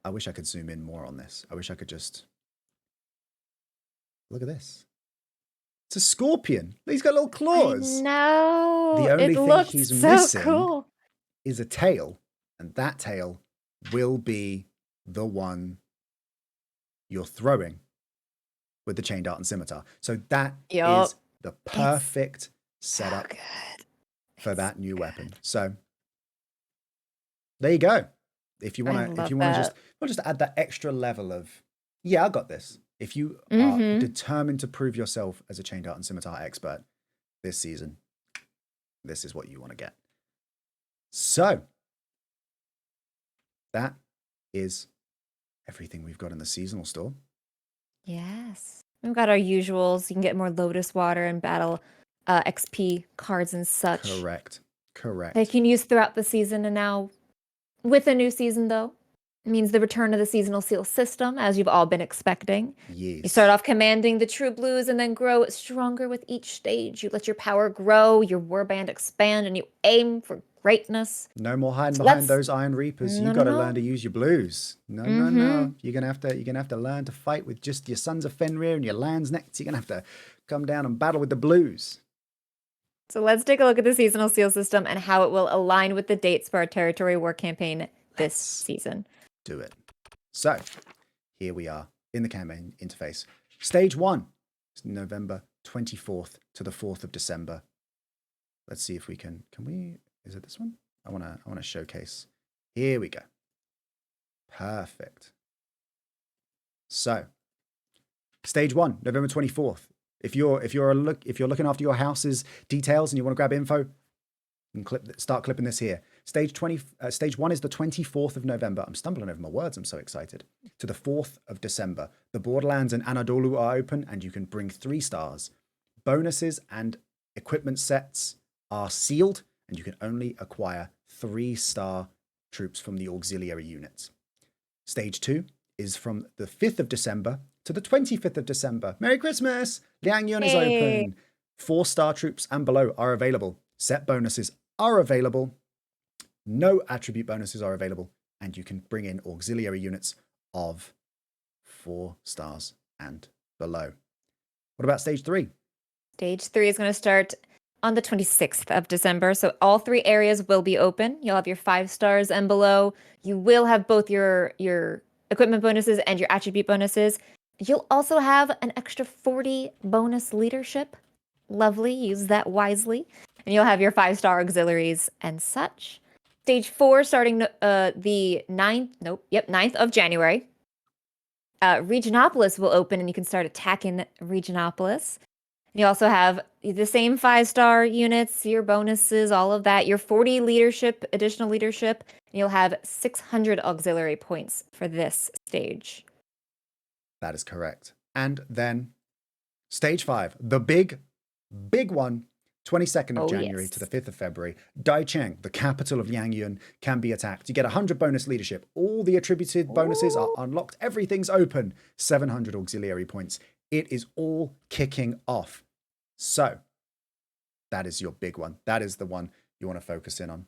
I wish I could zoom in more on this. I wish I could just... Look at this. It's a scorpion. He's got little claws. No, the only thing he's so missing cool. is a tail, and that tail will be the one you're throwing with the Chain Dart and Scimitar. So that is the perfect setup for that new weapon. So there you go. If you want to just add that extra level of, I got this. If you are determined to prove yourself as a Chain Dart and Scimitar expert this season, this is what you want to get. So that is everything we've got in the seasonal store. Yes. We've got our usuals. You can get more Lotus Water and Battle XP cards and such. Correct. They can use throughout the season, and now with a new season, though, it means the return of the seasonal seal system, as you've all been expecting. Yes. You start off commanding the true blues and then grow stronger with each stage. You let your power grow, your warband expand, and you aim for greatness. No more hiding behind those Iron Reapers. You got to learn to use your blues. No. You're gonna have to learn to fight with just your Sons of Fenrir and your Land's Necks. You're gonna have to come down and battle with the blues. So let's take a look at the seasonal seal system and how it will align with the dates for our territory war campaign this season. Do it. So here we are in the campaign interface. Stage 1 is November 24th to the 4th of December. Let's see if we can we, is it this one? I want to showcase. Here we go. Perfect. So stage 1, November 24th. If you're looking after your house's details and you want to grab info, you can start clipping this here. Stage 1 is the 24th of November. I'm stumbling over my words. I'm so excited. To the 4th of December. The Borderlands and Anadolu are open and you can bring 3 stars. Bonuses and equipment sets are sealed and you can only acquire 3-star troops from the auxiliary units. Stage 2 is from the 5th of December to the 25th of December. Merry Christmas! Liang Yun is open. 4-star troops and below are available. Set bonuses are available. No attribute bonuses are available. And you can bring in auxiliary units of 4 stars and below. What about stage 3? Stage 3 is going to start on the 26th of December. So all 3 areas will be open. You'll have your 5 stars and below. You will have both your equipment bonuses and your attribute bonuses. You'll also have an extra 40 bonus leadership. Lovely. Use that wisely. And you'll have your 5-star auxiliaries and such. Stage 4 starting the 9th of January. Regionopolis will open and you can start attacking Regionopolis. You also have the same 5-star units, your bonuses, all of that, your 40 leadership, additional leadership, and you'll have 600 auxiliary points for this stage. That is correct. And then stage 5, the big one, 22nd of January to the 5th of February. Daicheng, the capital of Yangyun, can be attacked. You get 100 bonus leadership. All the attributed bonuses are unlocked. Everything's open. 700 auxiliary points. It is all kicking off. So that is your big one. That is the one you want to focus in on.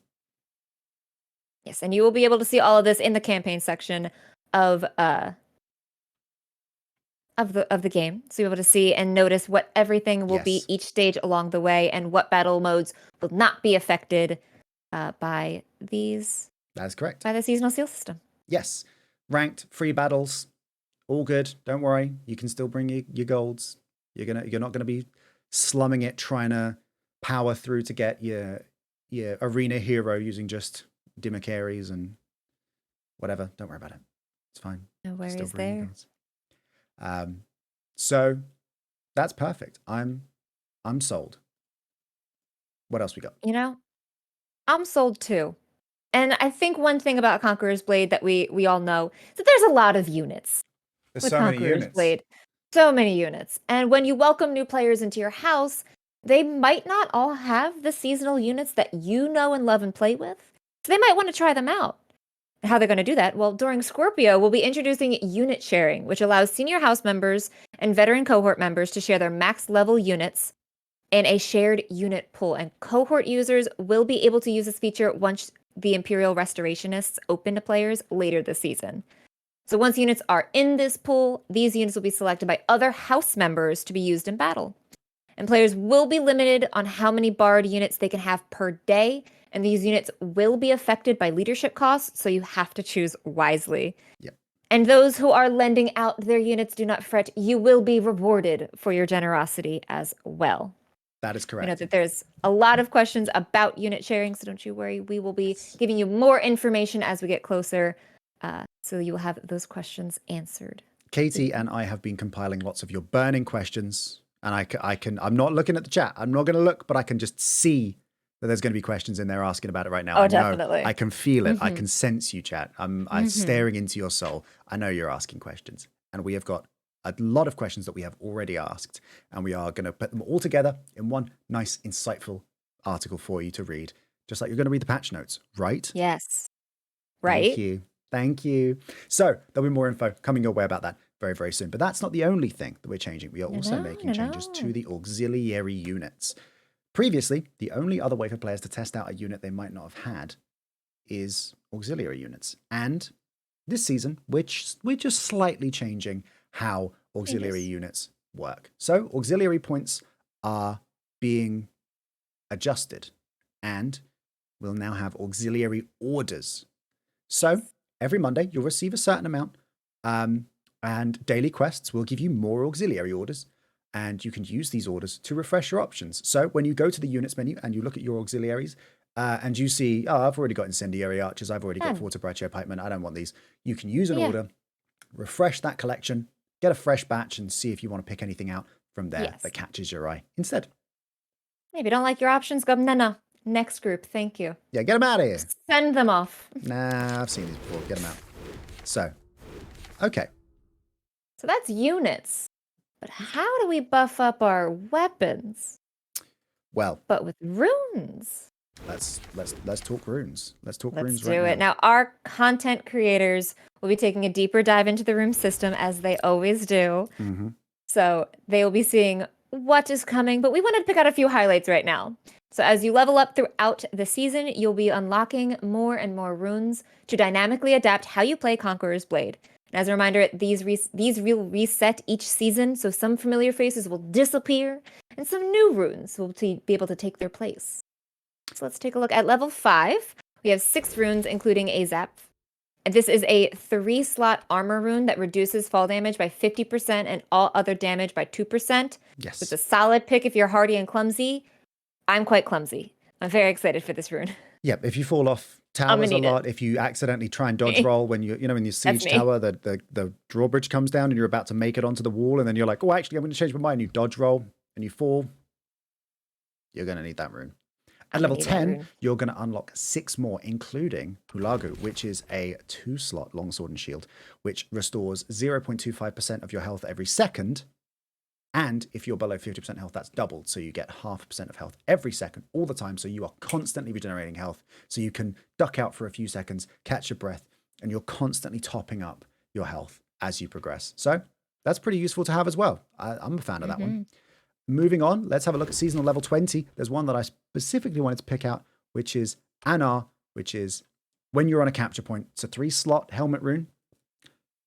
Yes, and you will be able to see all of this in the campaign section of the game. So you'll be able to see and notice what everything will be each stage along the way, and what battle modes will not be affected by these. That is correct. By the seasonal seal system. Yes. Ranked, free battles, all good. Don't worry. You can still bring your golds. You're not gonna be slumming it trying to power through to get your arena hero using just Dimakaries and whatever. Don't worry about it. It's fine. No worries there. So that's perfect. I'm sold. What else we got? You know, I'm sold too. And I think one thing about Conqueror's Blade that we all know is that there's a lot of units. There's so many units. Blade. So many units. And when you welcome new players into your house, they might not all have the seasonal units that you know and love and play with. So they might want to try them out. How they're going to do that? Well, during Scorpio, we'll be introducing unit sharing, which allows senior house members and veteran cohort members to share their max level units in a shared unit pool. And cohort users will be able to use this feature once the Imperial Restorationists open to players later this season. So once units are in this pool, these units will be selected by other house members to be used in battle. And players will be limited on how many Bard units they can have per day, and these units will be affected by leadership costs, so you have to choose wisely. Yep. And those who are lending out their units, do not fret, you will be rewarded for your generosity as well. That is correct. You know that there's a lot of questions about unit sharing, so don't you worry. We will be giving you more information as we get closer, so you will have those questions answered. Katie and I have been compiling lots of your burning questions, and I'm not looking at the chat. I'm not going to look, but I can just see that there's going to be questions in there asking about it right now. Oh, definitely. I can feel it. I can sense you, chat. I'm staring into your soul. I know you're asking questions, and we have got a lot of questions that we have already asked, and we are going to put them all together in one nice, insightful article for you to read, just like you're going to read the patch notes, right? Yes. Right. Thank you. So there'll be more info coming your way about that very, very soon. But that's not the only thing that we're changing. We are also making changes to the auxiliary units. Previously, the only other way for players to test out a unit they might not have had is auxiliary units. And this season, we're just slightly changing how auxiliary units work. So auxiliary points are being adjusted, and we'll now have auxiliary orders. So every Monday, you'll receive a certain amount, and daily quests will give you more auxiliary orders, and you can use these orders to refresh your options. So when you go to the units menu and you look at your auxiliaries, and you see, I've already got incendiary archers, I've already got fortibraccio pikemen, I don't want these. You can use an order, refresh that collection, get a fresh batch, and see if you want to pick anything out from there that catches your eye instead. If you don't like your options, go, no. Next group, thank you. Yeah, get them out of here. Send them off. Nah, I've seen these before. Get them out. So, okay. So that's units. But how do we buff up our weapons? Well, but with runes. Let's talk runes. Let's talk runes right now. Let's do it. Now, our content creators will be taking a deeper dive into the rune system, as they always do. Mm-hmm. So they will be seeing what is coming, but we wanted to pick out a few highlights right now. So as you level up throughout the season, you'll be unlocking more and more runes to dynamically adapt how you play Conqueror's Blade. And as a reminder, these will reset each season, so some familiar faces will disappear, and some new runes will be able to take their place. So let's take a look at level 5. We have 6 runes, including a Zap. And this is a 3-slot armor rune that reduces fall damage by 50% and all other damage by 2%. Yes. It's a solid pick if you're hardy and clumsy. I'm quite clumsy. I'm very excited for this rune. Yep, if you fall off towers a lot, if you accidentally try and dodge roll when in your siege tower, the drawbridge comes down and you're about to make it onto the wall, and then you're like, oh, actually, I'm going to change my mind. You dodge roll. and you fall, you're going to need that rune. At I'm level gonna need that 10, rune. you're going to unlock 6 more, including Hulagu, which is a 2-slot longsword and shield, which restores 0.25% of your health every second. And if you're below 50% health, that's doubled. So you get 0.5% of health every second, all the time. So you are constantly regenerating health. So you can duck out for a few seconds, catch your breath, and you're constantly topping up your health as you progress. So that's pretty useful to have as well. I'm a fan of that one. Moving on, let's have a look at seasonal level 20. There's one that I specifically wanted to pick out, which is Anar, which is when you're on a capture point. It's a 3-slot helmet rune.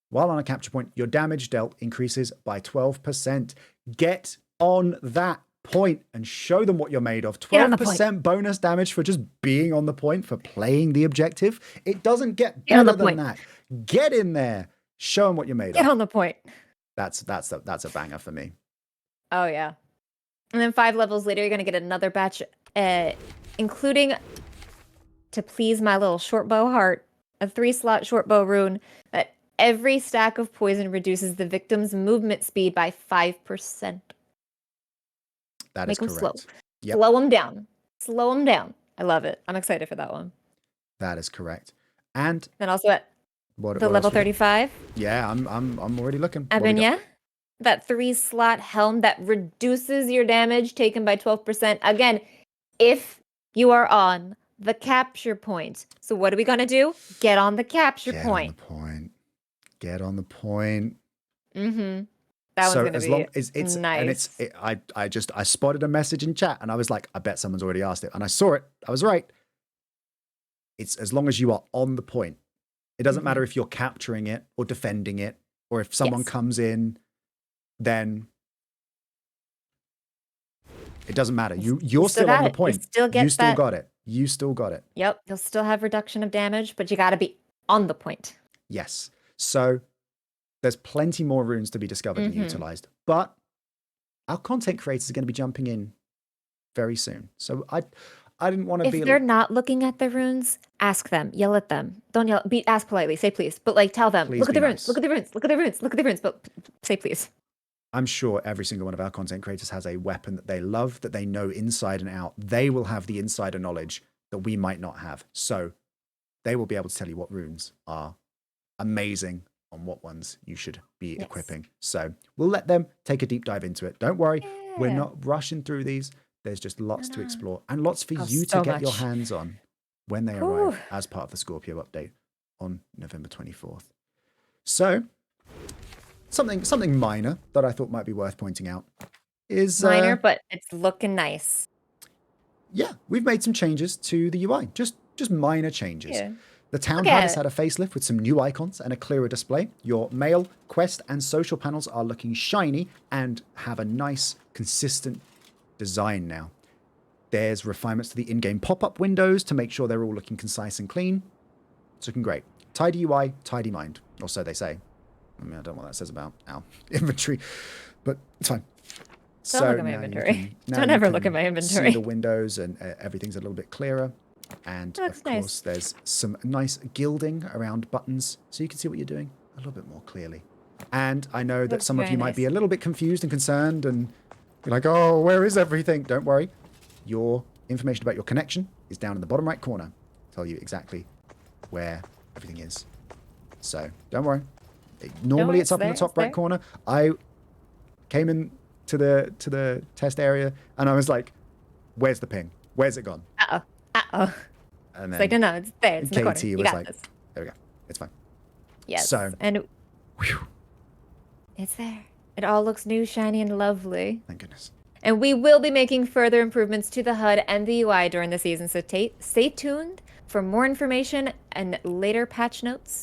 While on a capture point, your damage dealt increases by 12%. Get on that point and show them what you're made of. 12% bonus damage for just being on the point, for playing the objective. It doesn't get better than that. Get in there. Show them what you're made of. Get on the point. That's a banger for me. Oh, yeah. And then 5 levels later, you're going to get another batch, including, to please my little short bow heart, a 3-slot short bow rune that every stack of poison reduces the victim's movement speed by 5%. That Make is them correct. slow. Yep. Slow them down. Slow them down. I love it. I'm excited for that one. That is correct. And then also at what level 35. Yeah, I'm already looking. Abinya, that 3-slot helm that reduces your damage taken by 12%. Again, if you are on the capture point. So what are we going to do? Get on the capture point. Get on the point. Mm-hmm. That one's going to be nice. And I spotted a message in chat and I was like, I bet someone's already asked it. And I saw it. I was right. It's as long as you are on the point. It doesn't matter if you're capturing it or defending it, or if someone comes in, then it doesn't matter. You're still on the point. You still got it. You still got it. Yep. You'll still have reduction of damage, but you got to be on the point. Yes. So there's plenty more runes to be discovered and utilized, but our content creators are going to be jumping in very soon. So I didn't want to be. If they're not looking at the runes, ask them, yell at them. Don't yell. Ask politely. Say please, but like tell them, look at the runes, look at the runes, look at the runes, look at the runes. But say please. I'm sure every single one of our content creators has a weapon that they love, that they know inside and out. They will have the insider knowledge that we might not have. So they will be able to tell you what runes are amazing on what ones you should be equipping. So we'll let them take a deep dive into it. Don't worry. Yeah. We're not rushing through these. There's just lots to explore and lots for you to get your hands on when they arrive as part of the Scorpio update on November 24th. So something minor that I thought might be worth pointing out is minor, but it's looking nice. Yeah, we've made some changes to the UI. Just minor changes. Yeah. The town has had a facelift with some new icons and a clearer display. Your mail, quest, and social panels are looking shiny and have a nice, consistent design now. There's refinements to the in-game pop-up windows to make sure they're all looking concise and clean. It's looking great. Tidy UI, tidy mind, or so they say. I mean, I don't know what that says about our inventory, but it's fine. Don't look at my inventory. Don't ever look at my inventory. See the windows and everything's a little bit clearer. And of course, there's some nice gilding around buttons, so you can see what you're doing a little bit more clearly. And I know that some of you might be a little bit confused and concerned and be like, oh, where is everything? Don't worry. Your information about your connection is down in the bottom right corner. Tell you exactly where everything is. So don't worry. Normally it's up in the top right corner. I came in to the test area and I was like, where's the ping? Where's it gone? And then it's like, no, it's there. It's in the corner. Katie was like, there we go. It's fine. Yes. So, and it's there. It all looks new, shiny, and lovely. Thank goodness. And we will be making further improvements to the HUD and the UI during the season, so stay tuned for more information and later patch notes